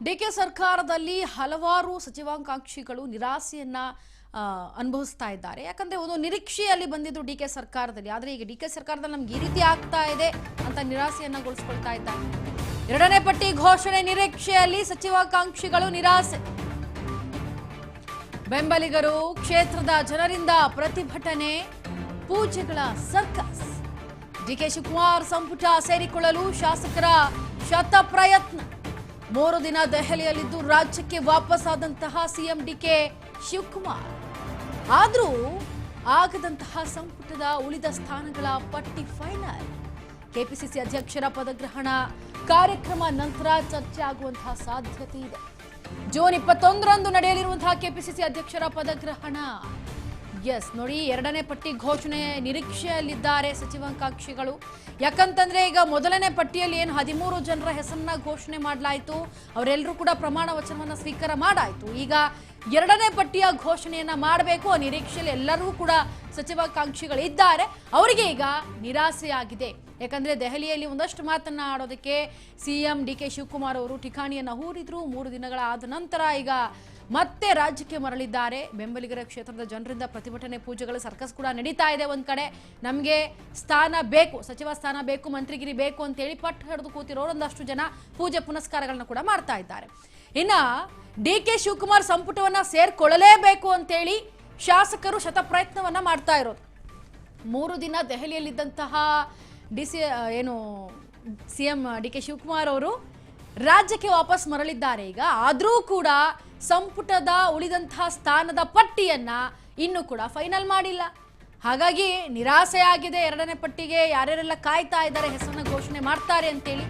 DK ಸರ್ಕಾರದಲ್ಲಿ ಹಲವಾರು ಸಚಿವಾಕಾಂಕ್ಷಿಗಳು ನಿರಾಸೆಯನ್ನ ಅನುಭವಿಸ್ತಾ ಇದ್ದಾರೆ. ಯಾಕಂದ್ರೆ ಒಂದು ನಿರೀಕ್ಷೆಯಲ್ಲಿ ಬಂದಿದ್ದು ಡಿಕೆ ಸರ್ಕಾರದಲ್ಲಿ, ಆದರೆ ಈಗ ಡಿಕೆ ಸರ್ಕಾರದಲ್ಲಿ ನಮಗೆ ಈ ರೀತಿ ಆಗ್ತಾ ಇದೆ ಅಂತ ನಿರಾಸೆಯನ್ನಗೊಳಿಸಿಕೊಳ್ತಾ ಇದ್ದಾರೆ. ಎರಡನೇ ಪಟ್ಟಿ ಘೋಷಣೆ ನಿರೀಕ್ಷೆಯಲ್ಲಿ ಸಚಿವಾಕಾಂಕ್ಷಿಗಳು ನಿರಾಸೆ. ಬೆಂಬಲಿಗರು ಕ್ಷೇತ್ರದ ಜನರಿಂದ ಪ್ರತಿಭಟನೆ, ಪೂಜೆಗಳ ಸರ್ಕಸ್. ಡಿಕೆ ಶಿವಕುಮಾರ್ ಸಂಪುಟ ಸೇರಿಕೊಳ್ಳಲು ಶಾಸಕರ ಶತ ಪ್ರಯತ್ನ. 3 ದಿನ ದೆಹಲಿಯಲ್ಲಿದ್ದು ರಾಜ್ಯಕ್ಕೆ ವಾಪಸ್ ಆದಂತಹ ಸಿಎಂ ಡಿಕೆ ಶಿವಕುಮಾರ್. ಆದರೂ ಆಗದಂತಹ ಸಂಪುಟದ ಉಳಿದ ಸ್ಥಾನಗಳ ಪಟ್ಟಿ ಫೈನಲ್. ಕೆಪಿಸಿಸಿ ಅಧ್ಯಕ್ಷರ ಪದಗ್ರಹಣ ಕಾರ್ಯಕ್ರಮ ನಂತರ ಚರ್ಚೆ ಆಗುವಂತಹ ಸಾಧ್ಯತೆ ಇದೆ. ಜೂನ್ 21ರಂದು ನಡೆಯಲಿರುವಂತಹ ಕೆಪಿಸಿಸಿ ಅಧ್ಯಕ್ಷರ ಪದಗ್ರಹಣ. ಎಸ್ ನೋಡಿ, ಎರಡನೇ ಪಟ್ಟಿ ಘೋಷಣೆ ನಿರೀಕ್ಷೆಯಲ್ಲಿದ್ದಾರೆ ಸಚಿವಾಕಾಂಕ್ಷಿಗಳು. ಯಾಕಂತಂದ್ರೆ ಈಗ ಮೊದಲನೇ ಪಟ್ಟಿಯಲ್ಲಿ ಏನು 13 ಜನರ ಹೆಸರನ್ನ ಘೋಷಣೆ ಮಾಡಲಾಯಿತು, ಅವರೆಲ್ಲರೂ ಕೂಡ ಪ್ರಮಾಣ ವಚನವನ್ನ ಸ್ವೀಕಾರ ಮಾಡಾಯಿತು. ಈಗ ಎರಡನೇ ಪಟ್ಟಿಯ ಘೋಷಣೆಯನ್ನ ಮಾಡಬೇಕು ಆ ನಿರೀಕ್ಷೆಯಲ್ಲಿ ಎಲ್ಲರೂ ಕೂಡ ಸಚಿವಾಕಾಂಕ್ಷಿಗಳಿದ್ದಾರೆ. ಅವರಿಗೆ ಈಗ ನಿರಾಸೆಯಾಗಿದೆ. ಯಾಕಂದ್ರೆ ದೆಹಲಿಯಲ್ಲಿ ಒಂದಷ್ಟು ಮಾತನ್ನ ಆಡೋದಕ್ಕೆ ಸಿಎಂ ಡಿಕೆ ಶಿವಕುಮಾರ್ ಅವರು ಠಿಕಾಣಿಯನ್ನ ಹೂಡಿದ್ರು. 3 ದಿನಗಳ ಆದ ನಂತರ ಈಗ ಮತ್ತೆ ರಾಜ್ಯಕ್ಕೆ ಮರಳಿದ್ದಾರೆ. ಬೆಂಬಲಿಗರ ಕ್ಷೇತ್ರದ ಜನರಿಂದ ಪ್ರತಿಭಟನೆ, ಪೂಜೆಗಳು, ಸರ್ಕಸ್ ಕೂಡ ನಡೀತಾ ಇದೆ. ಒಂದ್ ಕಡೆ ನಮಗೆ ಸ್ಥಾನ ಬೇಕು, ಸಚಿವ ಸ್ಥಾನ ಬೇಕು, ಮಂತ್ರಿಗಿರಿ ಬೇಕು ಅಂತೇಳಿ ಪಟ್ಟು ಹಿಡಿದು ಕೂತಿರೋರು ಒಂದಷ್ಟು ಜನ ಪೂಜೆ ಪುನಸ್ಕಾರಗಳನ್ನ ಕೂಡ ಮಾಡ್ತಾ ಇದ್ದಾರೆ. ಇನ್ನ ಡಿಕೆ ಶಿವಕುಮಾರ್ ಸಂಪುಟವನ್ನ ಸೇರ್ಕೊಳ್ಳಲೇಬೇಕು ಅಂತೇಳಿ ಶಾಸಕರು ಶತ ಪ್ರಯತ್ನವನ್ನ ಮಾಡ್ತಾ ಇರೋದು. 3 ದಿನ ದೆಹಲಿಯಲ್ಲಿದ್ದಂತಹ ಸಿಎಂ ಡಿಕೆ ಶಿವಕುಮಾರ್ ಅವರು ರಾಜ್ಯಕ್ಕೆ ವಾಪಸ್ ಮರಳಿದ್ದಾರೆ. ಈಗ ಆದರೂ ಕೂಡ ಸಂಪುಟದ ಉಳಿದಂತಹ ಸ್ಥಾನದ ಪಟ್ಟಿಯನ್ನ ಇನ್ನೂ ಕೂಡ ಫೈನಲ್ ಮಾಡಿಲ್ಲ. ಹಾಗಾಗಿ ನಿರಾಸೆಯಾಗಿದೆ. ಎರಡನೇ ಪಟ್ಟಿಗೆ ಯಾರ್ಯಾರೆಲ್ಲ ಕಾಯ್ತಾ ಇದ್ದಾರೆ ಹೆಸರನ್ನ ಘೋಷಣೆ ಮಾಡ್ತಾರೆ ಅಂತೇಳಿ.